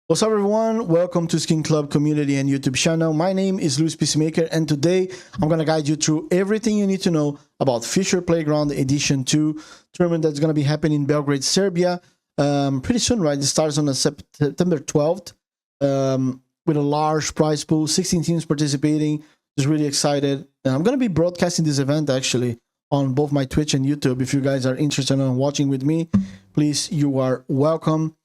What's up, everyone? Welcome to SkinClub community and YouTube channel. My name is Peacemaker, and today I'm going to guide you through everything you need to know about Fissure Playground Edition 2 tournament that's going to be happening in Belgrade, Serbia. Pretty soon, right? It starts on September 12th with a large prize pool, 16 teams participating. Just really excited. I'm going to be broadcasting this event actually on both my Twitch and YouTube. If you guys are interested in watching with me, please, you are welcome.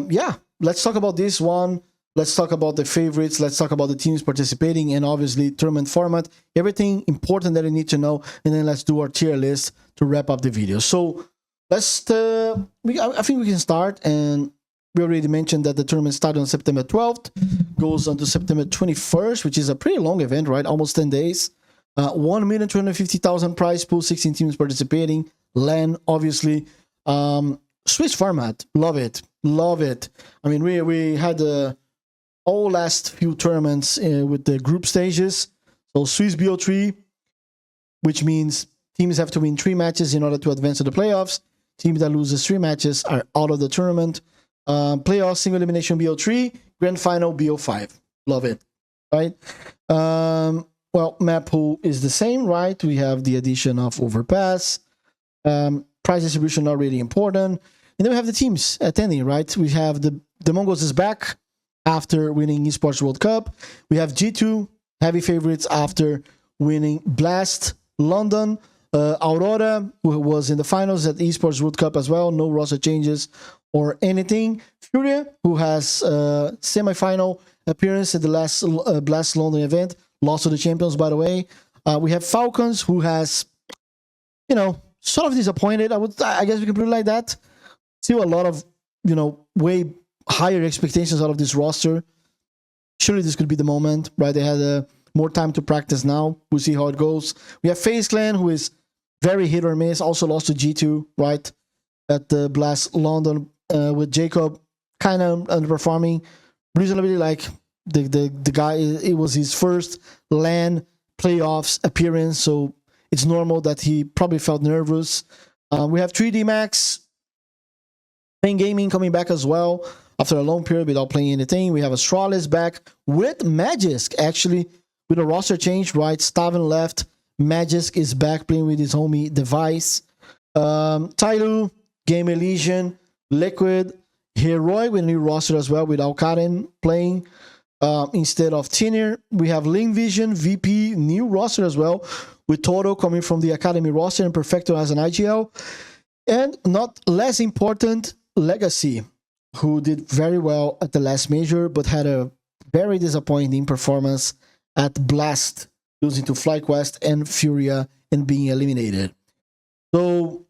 Yeah, let's talk about this one. Let's talk about the favorites. Let's talk about the teams participating and obviously tournament format, everything important that you need to know. And then let's do our tier list to wrap up the video. So let's, I think we can start. And we already mentioned that the tournament started on September 12th, goes on to September 21st, which is a pretty long event, right? Almost 10 days. 1,250,000 prize pool, 16 teams participating. LAN, obviously. Swiss format, love it. I mean, we had the all last few tournaments with the group stages. So Swiss BO3, which means teams have to win 3 matches in order to advance to the playoffs. Teams that loses 3 matches are out of the tournament. Playoff single elimination BO3, grand final BO5. Love it, right? Well, map pool is the same, right? We have the addition of overpass. Prize distribution not really important. And then we have the teams attending, right? We have the Mongols is back after winning Esports World Cup. We have G2, heavy favorites after winning Blast London. Aurora, who was in the finals at Esports World Cup as well. No roster changes or anything. Furia, who has semi-final appearance at the last Blast London event. Lost to the champions, by the way. We have Falcons, who has, sort of disappointed. I guess we can put it like that. Still a lot of, way higher expectations out of this roster. Surely this could be the moment, right? They had more time to practice now. We'll see how it goes. We have FaZe Clan, who is very hit or miss. Also lost to G2, right? At the Blast London with Jacob kind of underperforming. Reasonably, like the guy, it was his first LAN playoffs appearance, so it's normal that he probably felt nervous. We have 3D Max, Pain Gaming coming back as well after a long period without playing anything. We have Astralis back with Magisk, actually, with a roster change, right? Staven left. Magisk is back playing with his homie Device. Tyloo, Game Elysian, Liquid, Heroic with a new roster as well, with Alkarin playing instead of Tinir. We have Link Vision, VP, new roster as well, with Toro coming from the Academy roster and Perfecto as an IGL. And not less important, Legacy, who did very well at the last major, but had a very disappointing performance at Blast, losing to FlyQuest and Furia and being eliminated. So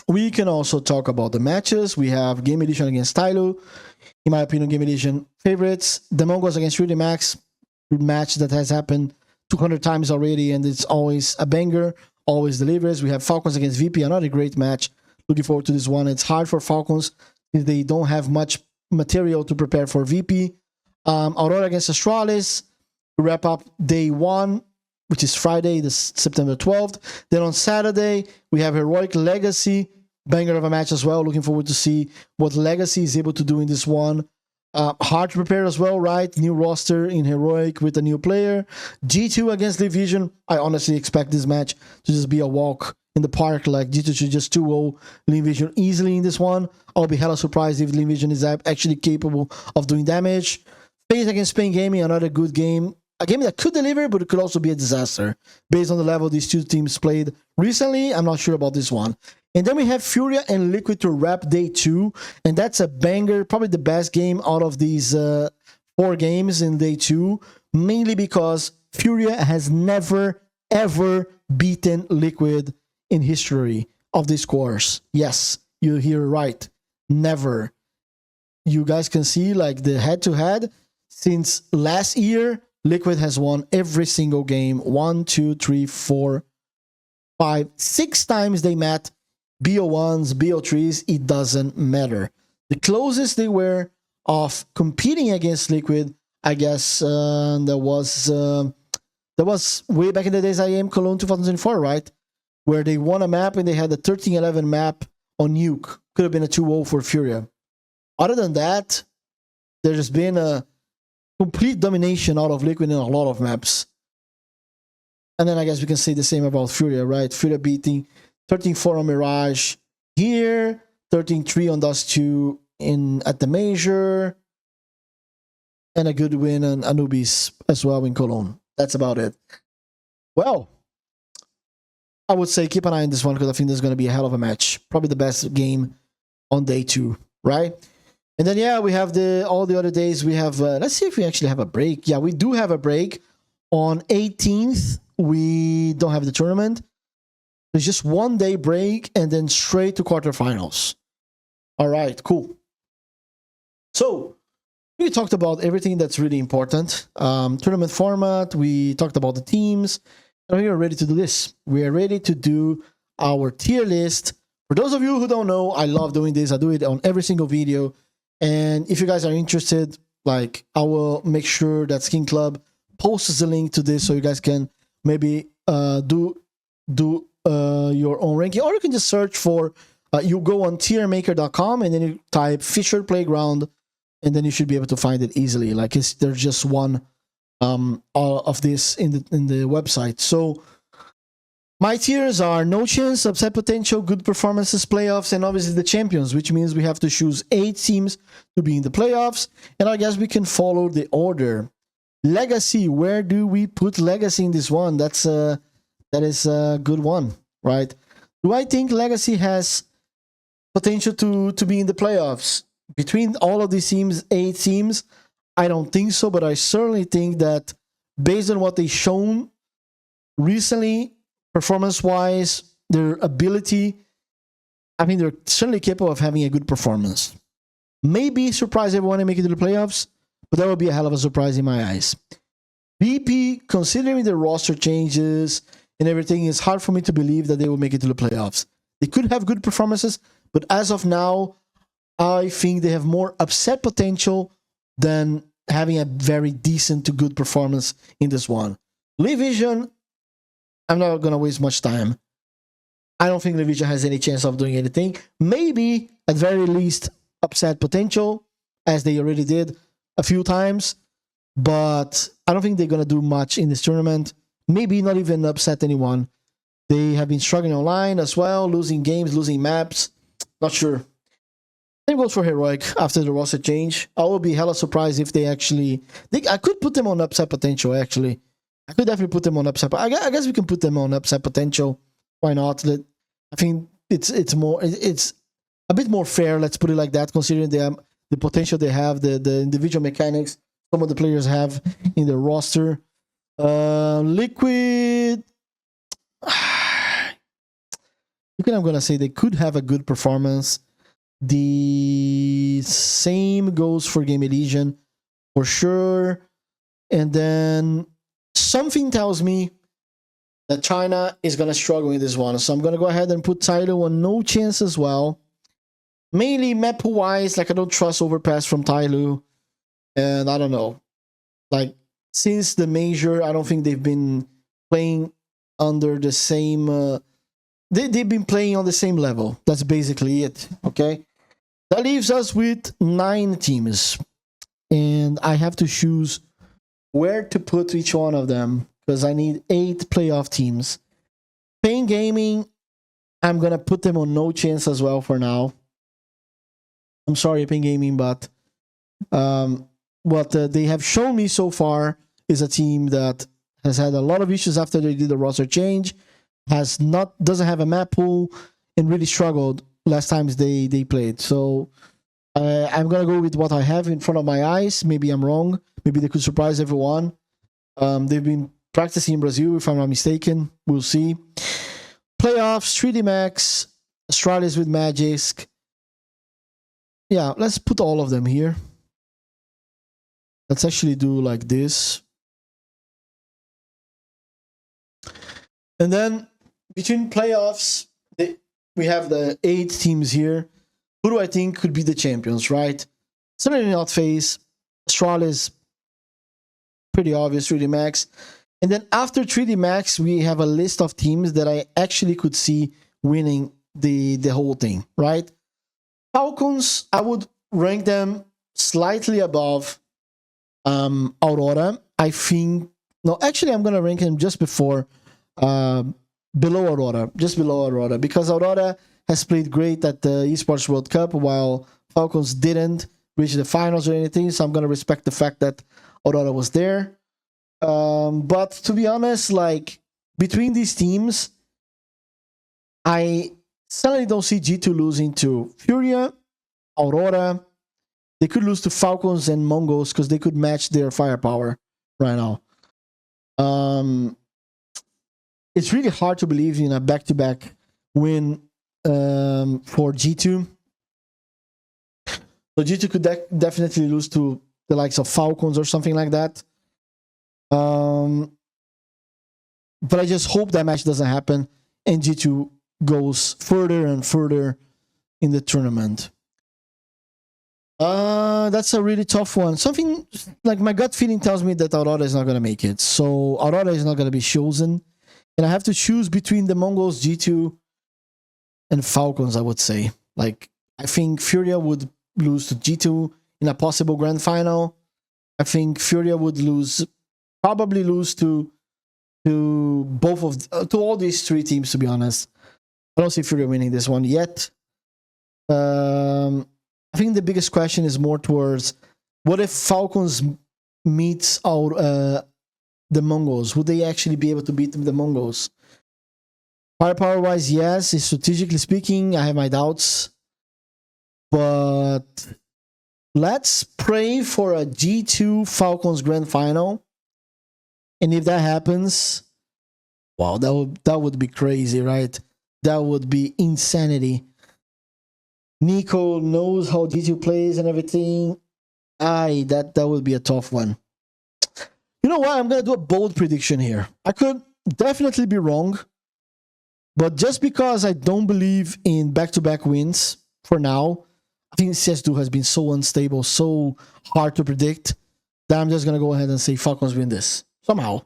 we can also talk about the matches. We have Game Edition against Tyloo. In my opinion, Game Edition favorites. The Mongols against 3D Max, match that has happened 200 times already, and it's always a banger, always delivers. We have Falcons against VP, another great match. Looking forward to this one. It's hard for Falcons since they don't have much material to prepare for VP. Aurora against Astralis to wrap up day 1, which is Friday, September 12th. Then on Saturday, we have Heroic Legacy, banger of a match as well. Looking forward to see what Legacy is able to do in this one. Hard to prepare as well, right? New roster in Heroic with a new player. G2 against Live Vision. I honestly expect this match to just be a walk in the park. Like G2 should just 2-0 Live Vision easily in this one. I'll be hella surprised if Live Vision is actually capable of doing damage. FaZe against Pain Gaming, another good game. A game that could deliver, but it could also be a disaster. Based on the level these two teams played recently, I'm not sure about this one. And then we have Furia and Liquid to wrap day 2. And that's a banger, probably the best game out of these 4 games in day 2. Mainly because Furia has never, ever beaten Liquid in history of this course. Yes, you hear right. Never. You guys can see like the head-to-head. Since last year, Liquid has won every single game. 1, 2, 3, 4, 5, 6 times they met. BO1s, BO3s, it doesn't matter. The closest they were of competing against Liquid, I guess that was way back in the days IEM Cologne 2004, right? Where they won a map and they had a 13-11 map on Nuke. Could have been a 2-0 for Furia. Other than that, there's been a complete domination out of Liquid in a lot of maps. And then I guess we can say the same about Furia, right? Furia beating 13-4 on Mirage here, 13-3 on Dust 2 at the Major, and a good win on Anubis as well in Cologne. That's about it. Well, I would say keep an eye on this one because I think there's going to be a hell of a match. Probably the best game on day 2, right? And then, yeah, we have all the other days. We have, let's see if we actually have a break. Yeah, we do have a break. On 18th, we don't have the tournament. There's just 1 day break and then straight to quarterfinals. All right, cool. So we talked about everything that's really important. Tournament format, we talked about the teams. And we are ready to do this. We are ready to do our tier list. For those of you who don't know, I love doing this. I do it on every single video. And if you guys are interested, like, I will make sure that SkinClub posts the link to this so you guys can maybe do your own ranking, or you can just search for you go on tiermaker.com and then you type Fissure Playground, and then you should be able to find it easily. Like, there's just one of this in the website. So my tiers are no chance, upset potential, good performances, playoffs, and obviously the champions, which means we have to choose 8 teams to be in the playoffs. And I guess we can follow the order. Legacy, where do we put Legacy in this one? That is a good one, right? Do I think Legacy has potential to be in the playoffs? Between all of these teams, 8 teams, I don't think so, but I certainly think that based on what they've shown recently, performance-wise, their ability, I mean, they're certainly capable of having a good performance. Maybe surprise everyone and make it to the playoffs, but that would be a hell of a surprise in my eyes. BP, considering the roster changes and everything, it's hard for me to believe that they will make it to the playoffs. They could have good performances, but as of now, I think they have more upset potential than having a very decent to good performance in this one. Livision, I'm not going to waste much time. I don't think Livision has any chance of doing anything. Maybe, at very least, upset potential, as they already did a few times. But I don't think they're going to do much in this tournament. Maybe not even upset anyone. They have been struggling online as well, losing games, losing maps. Not sure. Same goes for Heroic after the roster change. I will be hella surprised if they actually... I could put them on upset potential, actually. I could definitely put them on upset. I guess we can put them on upset potential. Why not? I think it's a bit more fair, let's put it like that, considering the potential they have, the individual mechanics some of the players have in their roster. Liquid... I'm going to say they could have a good performance. The same goes for Game Elysian, for sure. And then something tells me that China is going to struggle in this one. So I'm going to go ahead and put Tyloo on no chance as well. Mainly map-wise, like, I don't trust Overpass from Tyloo. And I don't know. Like, since the Major, I don't think they've been playing under the same... They've been playing on the same level. That's basically it, okay? That leaves us with 9 teams. And I have to choose where to put each one of them, because I need 8 playoff teams. Pain Gaming, I'm going to put them on no chance as well for now. I'm sorry, Pain Gaming, but what they have shown me so far is a team that has had a lot of issues after they did the roster change, doesn't have a map pool, and really struggled last times they played. So I'm gonna go with what I have in front of my eyes. Maybe I'm wrong. Maybe they could surprise everyone. They've been practicing in Brazil, if I'm not mistaken. We'll see. Playoffs, 3D Max, Astralis with Magisk. Yeah, let's put all of them here. Let's actually do like this. And then between playoffs, we have the 8 teams here. Who do I think could be the champions, right? Certainly not FaZe. Astralis, pretty obvious, 3D Max. And then after 3D Max, we have a list of teams that I actually could see winning the whole thing, right? Falcons, I would rank them slightly above Aurora. I think, no, actually I'm gonna rank them just before, below Aurora, just below Aurora, because Aurora has played great at the Esports World Cup, while Falcons didn't reach the finals or anything. So I'm gonna respect the fact that Aurora was there. But to be honest, like, between these teams, I certainly don't see G2 losing to Furia, Aurora. They could lose to Falcons and Mongols because they could match their firepower right now. It's really hard to believe in a back-to-back win for G2. So G2 could definitely lose to the likes of Falcons or something like that. But I just hope that match doesn't happen and G2 goes further and further in the tournament. That's a really tough one. Something like my gut feeling tells me that Aurora is not going to make it. So Aurora is not going to be chosen. And I have to choose between the Mongols, G2, and Falcons, I would say. Like, I think Furia would lose to G2 in a possible grand final. I think Furia would probably lose to both of to all these three teams, to be honest. I don't see Furia winning this one yet. I think the biggest question is more towards, what if Falcons meets the Mongols? Would they actually be able to beat the Mongols? Firepower wise, yes. Strategically speaking, I have my doubts. But let's pray for a G2 Falcons grand final. And if that happens, wow, that would be crazy, right? That would be insanity. Nico knows how G2 plays and everything. That would be a tough one. You know what? I'm going to do a bold prediction here. I could definitely be wrong. But just because I don't believe in back-to-back wins for now, I think CS2 has been so unstable, so hard to predict, that I'm just going to go ahead and say Falcons win this. Somehow.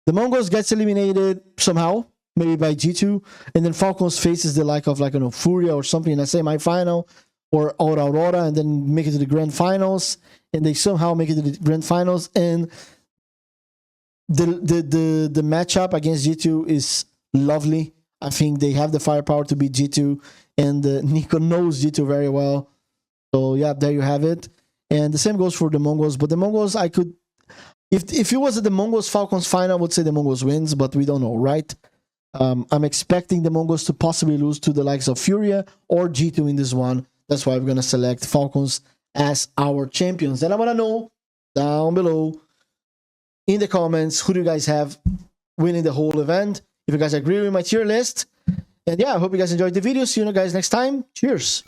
The Mongols gets eliminated somehow, maybe by G2, and then Falcons faces the like of, like, Furia or something in a semi-final, or Aurora, and then make it to the grand finals, and they somehow make it to the grand finals, and the matchup against G2 is lovely. I think they have the firepower to beat G2, and Nico knows G2 very well. So yeah, there you have it. And the same goes for the Mongols, but the Mongols, I could, if it was the Mongols Falcons final, I would say the Mongols wins, but we don't know, right? I'm expecting the Mongols to possibly lose to the likes of Furia or G2 in this one. That's why we're going to select Falcons as our champions. And I want to know down below in the comments, who do you guys have winning the whole event? If you guys agree with my tier list. And yeah, I hope you guys enjoyed the video. See you guys next time. Cheers.